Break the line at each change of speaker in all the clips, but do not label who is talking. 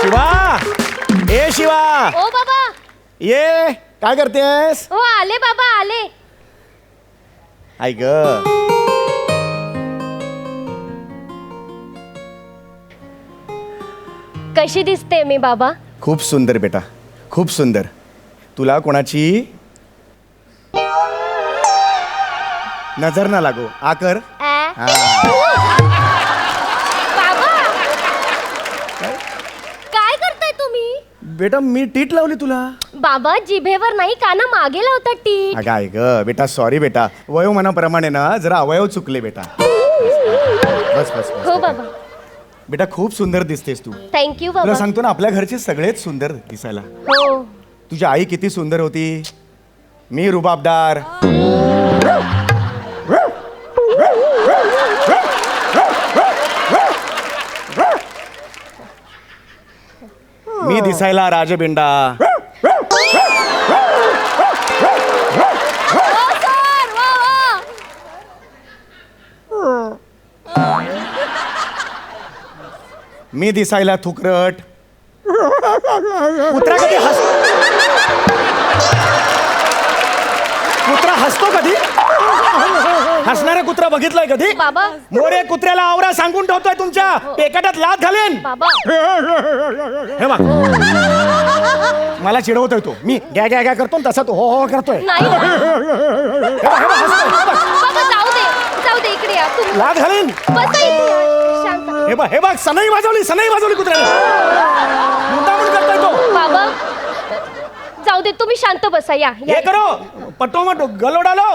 शिवा, ए शिवा,
ओ बाबा,
ये काय करतेस?
हो आले बाबा आले.
आई ग,
कशी दिसते मी बाबा?
खूप सुंदर बेटा, खूप सुंदर. तुला कोणाची नजर ना लागो. आ कर. हा.
बाबा काय करताय तुम्ही?
बेटा मी टीट लावली तुला.
बाबा जिभेवर नाही काना मागे लावतात टीप.
अगं आहे ग बेटा, सॉरी बेटा, वयोमानाप्रमाणे ना जरा अवयव चुकले बेटा. बस बस बस
हो
बेटा.
बाबा.
बेटा खूप सुंदर दिसतेस तू.
थँक्यू
तुला
बाबा.
सांगतो ना, आपल्या घरचे सगळेच सुंदर दिसायला.
हो
तुझी आई किती सुंदर होती, मी रुबाबदार. मी दिसायला राजबिंडा. मी दिसायला थुकरट. कुत्रा कधी कुत्रा हसतो कधी? हसणारा कुत्रा बघितलाय कधी?
बाबा.
मोरे कुत्र्याला आवरा सांगून ठेवतोय, तुमच्या पेकाटात लात घालेन.
बाबा
हे बघ, मला चिडवतोय तो. मी गॅ गॅ गॅ करतो, तसा तो हो हो करतोय.
नाही ना.
हे बघ, हसतोय, हे बघ.
बाबा जाऊ दे इकडे या तुम्ही.
लात घालेन.
बसा इथे या. शांत.
हे बघ सनई वाजवली कुत्र्याला. मुद्दामून करतोय तो.
बाबा जाऊ दे, तुम्ही शांत बसा. या
हे करो पटो मटो गलो डालो.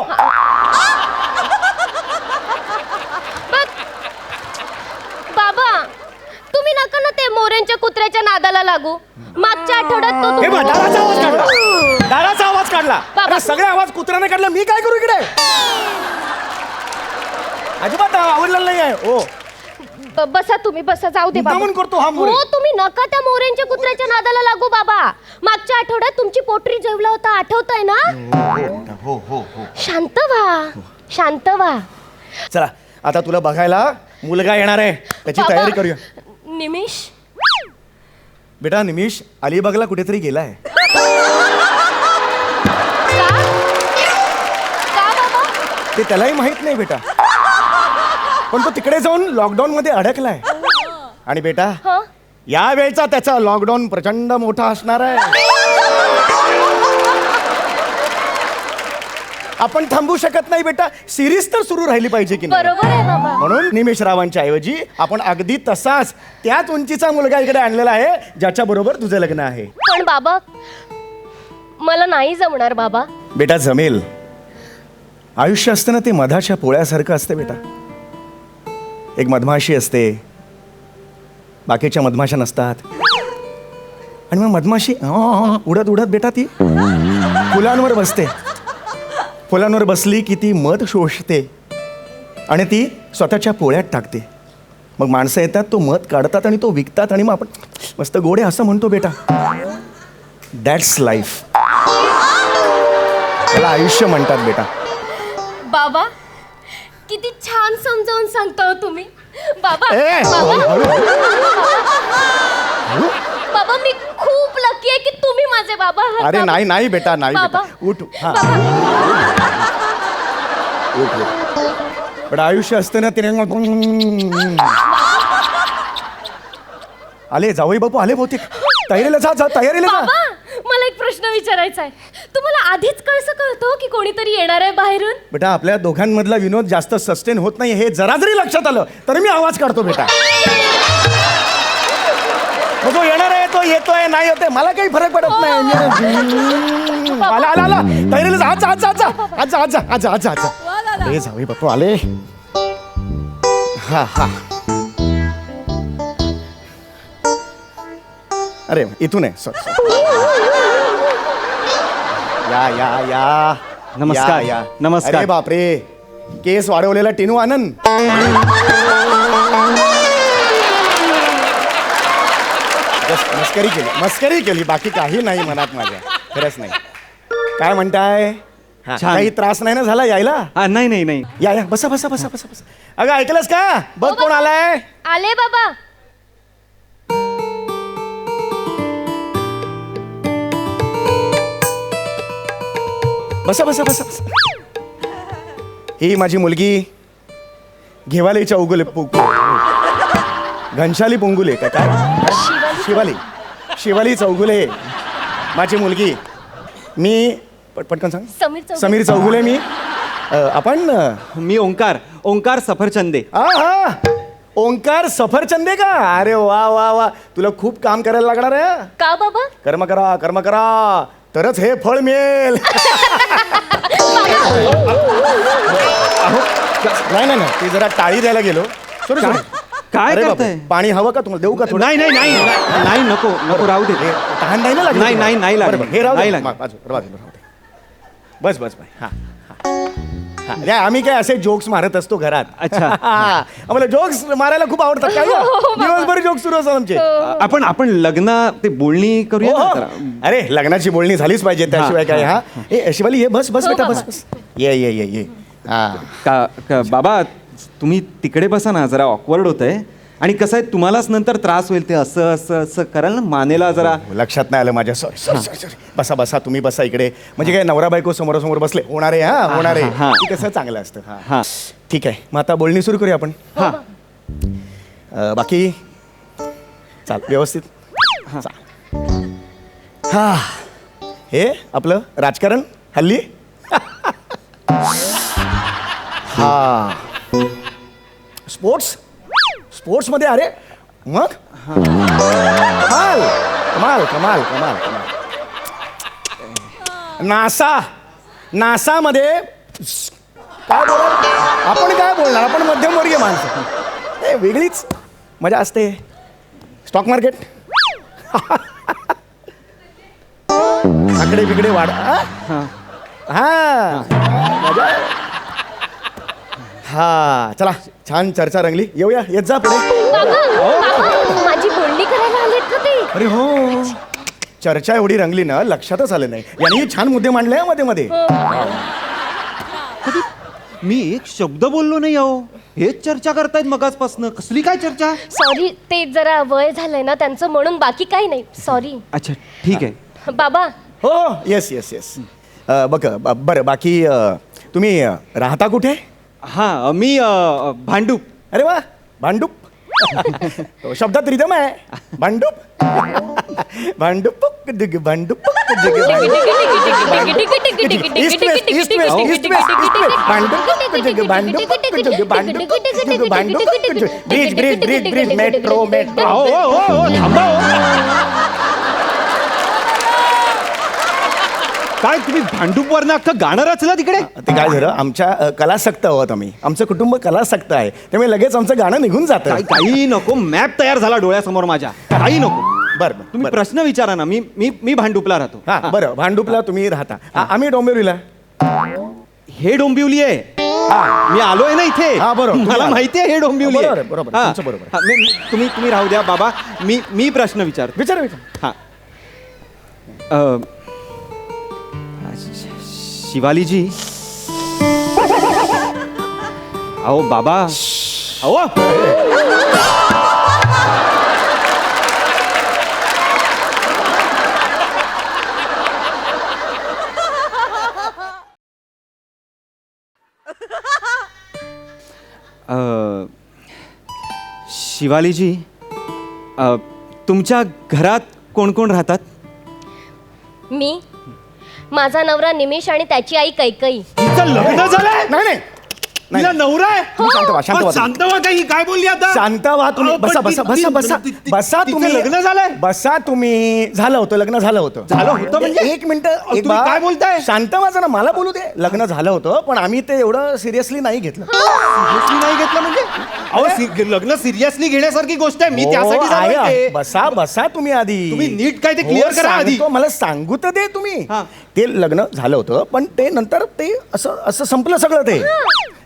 बाबा तुम्ही नका ना ते मोऱ्यांच्या कुत्र्याच्या नादाला लागू. मागच्या आठवड्यात तो
हे बघ, दाराचा आवाज काढला. दाराचा आवाज काढला.
बाबा.
अरे सगळे आवाज कुत्र्याने काढला, मी काय करू इकडे? अजिबात आवडलेलं नाही आहे. ओ
बसा तुम्ही बसा. जाऊ दे बाबा.
मुद्दामून करतो हा मोरे.
हो तुम्ही नका त्या मोऱ्यांच्या कुत्र्याच्या नादाला लागू बाबा. मागच्या आठवड्यात तुमची पोटरी जेवला होता, आठवतंय ना?
हो हो हो.
शांत व्हा, शांत व्हा.
चला आता तुला बघायला मुलगा येणार आहे, त्याची
बाबा,
तयारी करूया.
निमिष
बेटा निमिष अलिबागला कुठेतरी गेलाय.
का बाबा?
ते त्यालाही माहित नाही बेटा, पण तो तिकडे जाऊन लॉकडाऊन मध्ये अडकलाय. आणि बेटा
हं?
या वेळचा त्याचा लॉकडाऊन प्रचंड मोठा असणार आहे. आपण थांबू शकत नाही बेटा, सिरीज तर सुरू राहिली पाहिजे की नाही?
बरोबर आहे बाबा.
म्हणून निमेश रावांच्या ऐवजी आपण अगदी तसाच त्याच उंचीचा मुलगा इकडे आणलेला आहे, ज्याच्या बरोबर तुझं लग्न आहे.
पण बाबा मला नाही जमणार बाबा.
बेटा जमेल. आयुष्य असतं ना ते मधाच्या पोळ्यासारखं असतं बेटा. एक मधमाशी असते, बाकीच्या मधमाशा नसतात. आणि मग मधमाशी उडत उडत बेटा ती फुलांवर बसते. फुलांवर बसली की ती मध शोषते आणि ती स्वतःच्या पोळ्यात टाकते. मग माणसं येतात, तो मध काढतात आणि तो विकतात, आणि मग आपण मस्त गोडे असं म्हणतो बेटा. That's life. त्याला आयुष्य म्हणतात बेटा.
बाबा किती छान समजावून सांगता तुम्ही. बाबा
ए,
बाबा बाबा मी खूप लकी आहे की तुम्ही माझे बाबा आहात.
अरे
बाबा.
नाही नाही बेटा, नाही
बाबा.
बेटा. उठ. हा
बाबा.
उठ. पण आयुष्य असतं ना तिने. आले जावई बापू आले बहुतेक. तयारीला जा तयारीला जा.
बाबा मला एक प्रश्न विचारायचा आहे. तुम्हाला आधीच कसं कळतं की कोणीतरी येणार आहे बाहेरून?
बेटा आपल्या दोघांमधला विनोद जास्त सस्टेन होत नाही, हे जरा जरी लक्षात आलं तरी मी आवाज काढतो बेटा. मग जो येणार आहे तो येतोय, नाही येतोय, मला काही फरक पडत नाही. आला आला आला. तयारीला जा. आज अरे जावई बापू आले. हा हा. अरे इथून आहे. सॉरी. या
नमस्कार.
या.
नमस्कार.
अरे बापरे, केस वाढवलेला टिनू आनंद. मस्करी केली बाकी काही नाही मनात माझ्या. खरंच नाही. काय म्हणताय?
छान.
काही त्रास नाही ना झाला यायला?
नाही.
या बसा. अगं ऐकलंस का? बघ कोण आलाय.
आले बाबा.
बसा बसा बसा बसा. ही माझी मुलगी घेवाली चौगुले घनशाली पोंगुले काय काय शिवाली शिवाली चौगुले माझी मुलगी. मी पटकन सांग. समीर चौगुले मी. आपण
मी ओंकार सफरचंदे.
हा ओंकार सफरचंदे का? अरे वा वा वा, तुला खूप काम करायला लागणार आहे.
का बाबा?
कर्म करा तरच हे फळ मिळेल. नाही ते जरा टाळी द्यायला गेलो. सॉरी
काय करताय?
पाणी हवं का तुम्हाला? देऊ का थोडं?
नाही नको राहू दे.
तहान नाही ना लागली?
नाही लागली.
हे राहू
नाही
दे.
लागली.
बस हा अरे आम्ही काय असे जोक्स मारत असतो घरात.
अच्छा.
आम्हाला जोक्स मारायला खूप आवडतात. काय दिवसभर जोक्स सुरू असतात आमचे.
आपण लग्न ते बोलणी करूया ना जरा.
अरे लग्नाची बोलणी झालीच पाहिजे, त्याशिवाय काय. हा ए शिवाली ये बस बेटा बस. ये हा.
बाबा तुम्ही तिकडे बसा ना, जरा ऑकवर्ड होतंय. आणि कसं आहे, तुम्हालाच नंतर त्रास होईल ते असं कराल ना, मानेला जरा.
लक्षात नाही आलं माझ्या. सॉरी. बसा तुम्ही बसा इकडे. म्हणजे काय नवरा बायको समोरासमोर बसले होणारे. होणारे कसं चांगलं असतं.
हा
ठीक आहे, मग आता बोलणी सुरू करूया आपण.
हा
बाकी चाल व्यवस्थित. हा हे आपलं राजकारण हल्ली. हा स्पोर्ट्समध्ये. अरे मग कमाल. नासामध्ये काय बोलणार आपण? काय बोलणार आपण? मध्यमवर्गीय माणसं. वेगळीच मजा असते. स्टॉक मार्केट आकडे बिकडे वाढ. मजा. हा चला, छान चर्चा रंगली. येऊया, येत जा पुढे.
माझी बोलणी करायला आलेत ना ते.
अरे हो, चर्चा एवढी रंगली ना, लक्षातच आलं नाही. यांनी छान मुद्दे मांडले मध्ये.
मी एक शब्द बोललो नाही अहो. हेच चर्चा करतायत मगाचपासनं. कसली काय चर्चा?
सॉरी, ते जरा वय झालंय ना त्यांचं, म्हणून बाकी काही नाही. सॉरी.
अच्छा ठीक आहे.
बाबा.
हो येस. बरं बाकी तुम्ही राहता कुठे?
हा मी भांडूप.
अरे वा, भांडूप. तो शब्दात रिदम आहे. भांडूप. भांडूप. Bridge metro.
काय तुम्ही भांडूपवरनं अख्खं गाणं रचलं तिकडे?
ते काय झालं, आमच्या कलासक्त आहोत आम्ही. आमचं कुटुंब कलासक्त आहे, त्यामुळे लगेच आमचं गाणं निघून जातं.
काही नको, मॅप तयार झाला डोळ्यासमोर माझ्या. काही नको.
बरं
तुम्ही प्रश्न विचारा ना. मी भांडूपला राहतो.
हा बरं, भांडूपला तुम्ही राहता. आम्ही डोंबिवलीला.
हे डोंबिवली आहे. मी आलोय ना इथे.
हा बरोबर,
मला माहिती आहे हे डोंबिवली आहे.
बरोबर.
हा.
तुमचं बरोबर.
हा, तुम्ही राहू द्या बाबा. मी प्रश्न विचार. हा शिवालीजी. अहो बाबा, अहो शिवालीजी, तुमच्या घरात कोण कोण राहतात?
मी, माझा नवरा निमिष आणि त्याची आई कैकई.
तिचं लग्न झालंय?
नाही
तिला नवरा आहे? शांत व्हा. काही काय बोलली आता?
शांत व्हा तुम्ही. बसा तुम्ही.
लग्न झालंय?
बसा तुम्ही. झालं होतं, लग्न झालं होतं.
झालं होतं म्हणजे?
एक मिनिट.
तुम्ही काय बोलताय?
शांत व्हा ना, मला बोलू दे. लग्न झालं होतं, पण आम्ही ते एवढं सिरियसली नाही घेतलं.
सिरियसली नाही घेतलं म्हणजे? अहो लग्न सिरियसली घेण्यासारखी गोष्ट आहे. मी त्यासाठी सांगतोय.
बसा तुम्ही आधी.
तुम्ही नीट काय ते क्लिअर करा आधी.
मला सांगू तर दे तुम्ही.
हा.
ते लग्न झालं होतं, पण ते नंतर ते असं संपलं सगळं. ते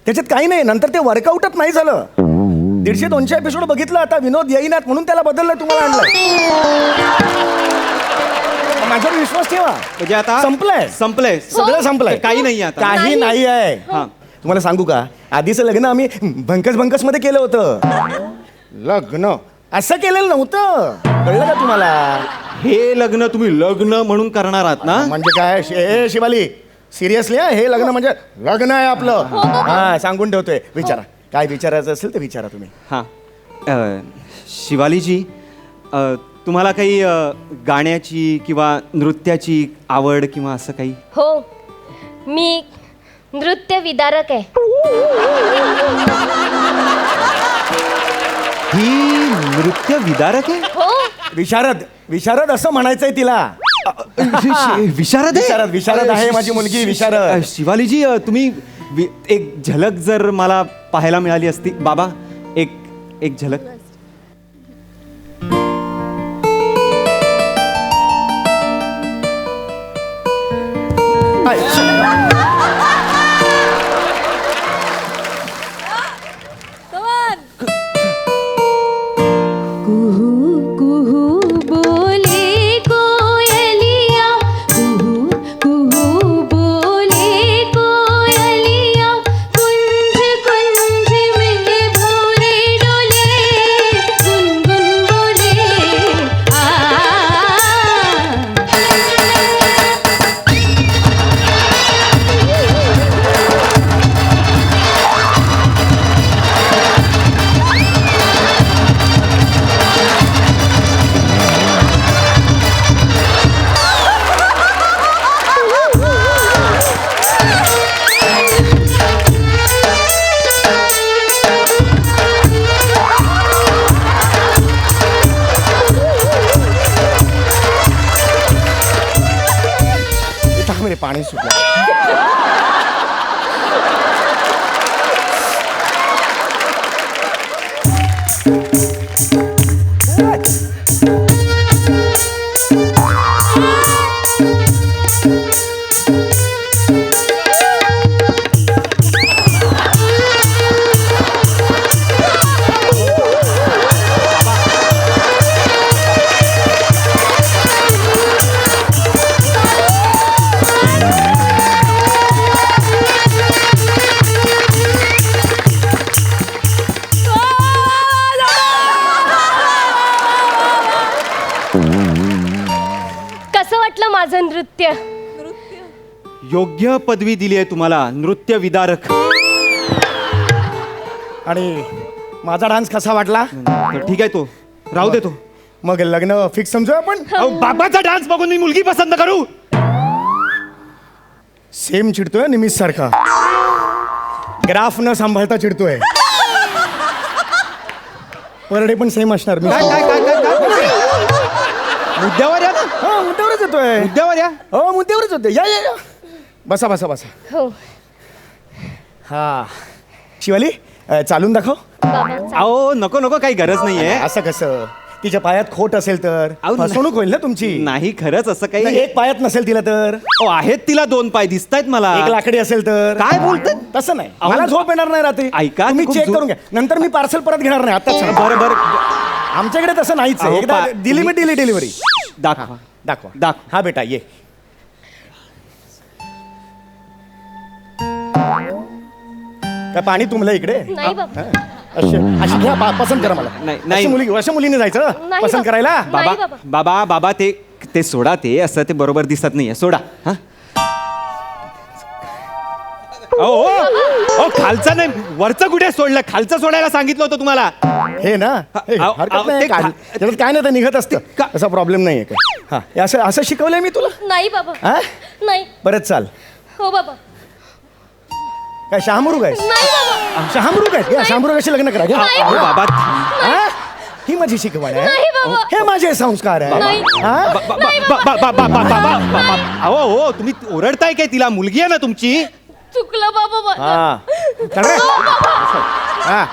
त्याच्यात काही नाही. नंतर ते वर्कआउटच नाही झालं. 150-200 एपिसोड बघितलं. आता विनोद येईनात म्हणून त्याला बदललं, तुम्हाला आणलं. माझ्यावर विश्वास ठेवा.
म्हणजे आता
संपलंय. सगळं संपलंय.
काही नाही आता.
काही नाही आहे. तुम्हाला सांगू का, आधीचं लग्न आम्ही भंकस मध्ये केलं होतं. लग्न असं केलेलं नव्हतं. कळलं का तुम्हाला?
हे लग्न तुम्ही लग्न म्हणून करणार आहात ना?
म्हणजे काय शिवाली, सिरियसली हे लग्न म्हणजे लग्न आहे आपलं. हा सांगून ठेवतोय. विचारा काय विचारायचं असेल तर विचारा तुम्ही.
हां शिवालीजी, तुम्हाला काही गाण्याची किंवा नृत्याची आवड किंवा असं काही?
हो, मी नृत्य विदारक आहे.
ही नृत्य विदारक आहे?
हो,
विशारद विशारद असं म्हणायचंय तिला.
विशारद आहे?
विशारद आहे माझी मुलगी विशारद.
शिवालीजी, तुम्ही एक झलक जर मला पाहायला मिळाली असती. बाबा, एक झलक.
कुहू कुहू बोले कोयलिया, कुहू कुहू बोले कोयलिया, कुंज कुंज में भौरे डोले, गुनगुन बोले आ.
थांब रे, पाणी सुटलं.
कसं वाटलं माझं नृत्य?
योग्य पदवी दिली आहे तुम्हाला, नृत्य विदारक.
आणि माझा डान्स कसा वाटला?
तर ठीक आहे, तो राहू दे. तो
मग लग्न फिक्स समजूया आपण.
अहो, बाबाचा डान्स बघून मी मुलगी पसंत करू?
सेम चिडतोय निमिष सारखा. ग्राफ न सांभाळता चिडतोय. परडे पण सेम असणार. मी
काय काय काय काय काय? मुद्द्यावर या ना,
हा मुद्द्यावरच येतोय.
मुद्द्यावर या.
हो मुद्द्यावरच होते. या या या बसा बसा बसा.
हो
हा शिवाली, चालून दाखव.
बाबा,
अहो नको नको, काही गरज नाहीये.
असं कसं? तिच्या पायात खोट असेल तर
अहो,
फसवणूक होईल ना तुमची.
नाही, खरंच असं काही
नाही, एक पायात नसेल तिला तर.
अहो, आहेत तिला 2 पाय दिसतायत मला.
एक लाकडी असेल तर.
काय बोलताय?
तसं नाही.
अहो,
मला झोप येणार नाही रात्री.
ऐका,
तुम्ही
खूप
चेक
झोप-
करून घ्या. नंतर मी पार्सल परत घेणार नाही. आताच सांगा.
बरं बरं,
आमच्याकडे तसं नाहीच आहे.
अहो,
एकदा दिली मी दिली डिलिव्हरी.
दाखवा.
दाखवा.
दाखवा.
हा बेटा ये. काय पाणी तुंबलं इकडे?
नाही बाबा.
हा. अशी अशी घ्या, पसंत करा मला.
नाही, नाही.
अशा मुलीने जायचं
नाही
पसंत
बाबा.
करायला.
बाबा
नाही बाबा.
बाबा बाबा, ते सोडा. ते असं ते बरोबर दिसत नाहीये. सोडा. हा. ओ खालचं नाही, वरचं कुठे सोडलं? खालचं सोडायला सांगितलं होतं तुम्हाला.
हे ना हे,
अहो,
हरकत
अहो,
नाही.
ते
त्याच्यात काय नाही, तर निघत असतं.
का-
असा प्रॉब्लेम नाहीये काय. हा हे असं असं शिकवलंय मी तुला.
नाही बाबा.
हा
नाही.
परत चाल.
हो बाबा.
काय शहामृग आहेस?
नाही बाबा.
शहामृग आहे. या शहामृगाशी लग्न करा. घ्या.
अहो, बाबा
हा? ही माझी शिकवण
नाही
आहे.
बाबा.
हे माझे संस्कार आहे.
नाही.
हा?
अहो हो, तुम्ही ओरडताय काय तिला? मुलगी आहे ना तुमची.
चुकलं बाबा माझं.
हा चल रे. हा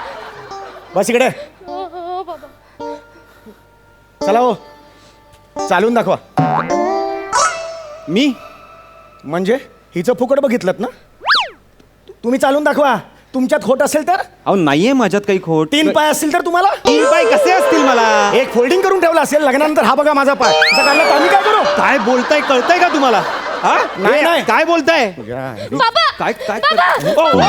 बस इकडे.
हो, हो बाबा.
चला हो, चालून दाखवा.
मी
म्हणजे हिचं फुकट बघितलं ना. तुम्ही चालून दाखवा. तुमच्यात खोट असेल तर.
अहो नाहीये माझ्यात काही खोट.
3 पाय असतील तर तुम्हाला.
3 पाय कसे असतील मला?
एक फोल्डिंग करून ठेवला असेल. लग्नानंतर हा बघा माझा पाय असा काढला तर आम्ही काय करू?
काय बोलताय, कळतंय का तुम्हाला? हा?
नाही, नाही.
काय बोलताय?
बाबा.
काय काय
बाबा.
ओ, ओ.